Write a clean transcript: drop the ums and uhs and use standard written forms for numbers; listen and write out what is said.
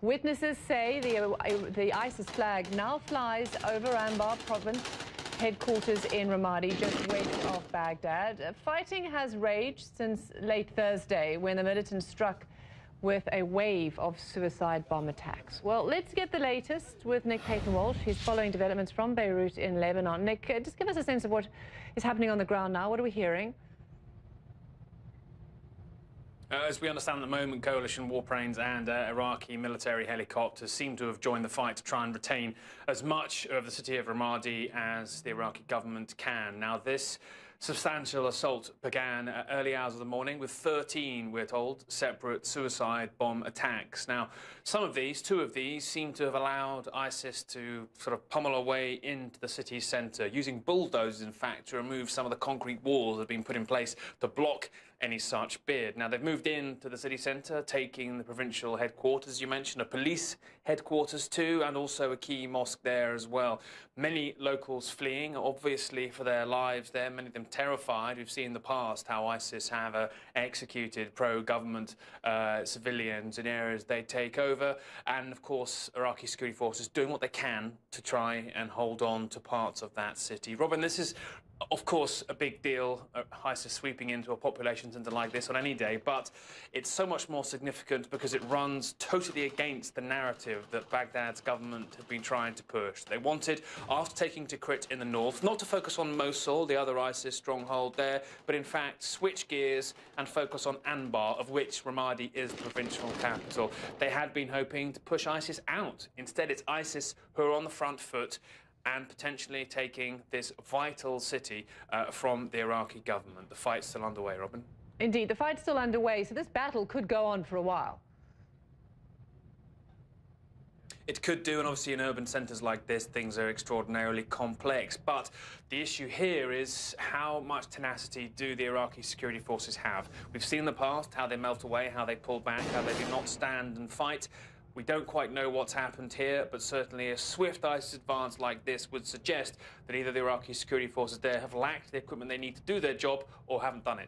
Witnesses say the ISIS flag now flies over Anbar Province headquarters in Ramadi, just west of Baghdad. Fighting has raged since late Thursday when the militants struck with a wave of suicide bomb attacks. Well, let's get the latest with Nick Payton-Walsh. He's following developments from Beirut in Lebanon. Nick, just give us a sense of what is happening on the ground now. What are we hearing? As we understand at the moment, coalition warplanes and Iraqi military helicopters seem to have joined the fight to try and retain as much of the city of Ramadi as the Iraqi government can. Now, this substantial assault began at early hours of the morning with 13, we're told, separate suicide bomb attacks. Now, two of these, seem to have allowed ISIS to sort of pummel away into the city centre, using bulldozers, in fact, to remove some of the concrete walls that have been put in place to block any such bid. Now, they've moved into the city centre, taking the provincial headquarters, you mentioned, a police headquarters too, and also a key mosque there as well. Many locals fleeing, obviously, for their lives there, many of them terrified. We've seen in the past how ISIS have executed pro-government civilians in areas they take over, and of course Iraqi security forces doing what they can to try and hold on to parts of that city. Robin, this is of course a big deal, ISIS sweeping into a population centre like this on any day, but it's so much more significant because it runs totally against the narrative that Baghdad's government have been trying to push. They wanted, after taking Tikrit in the north, not to focus on Mosul, the other ISIS stronghold there, but in fact switch gears and focus on Anbar, of which Ramadi is the provincial capital. They had been hoping to push ISIS out. Instead, it's ISIS who are on the front foot and potentially taking this vital city from the Iraqi government. The fight's still underway, Robin. Indeed, the fight's still underway, so this battle could go on for a while. It could do, and obviously in urban centres like this, things are extraordinarily complex. But the issue here is how much tenacity do the Iraqi security forces have? We've seen in the past how they melt away, how they pull back, how they do not stand and fight. We don't quite know what's happened here, but certainly a swift ISIS advance like this would suggest that either the Iraqi security forces there have lacked the equipment they need to do their job or haven't done it.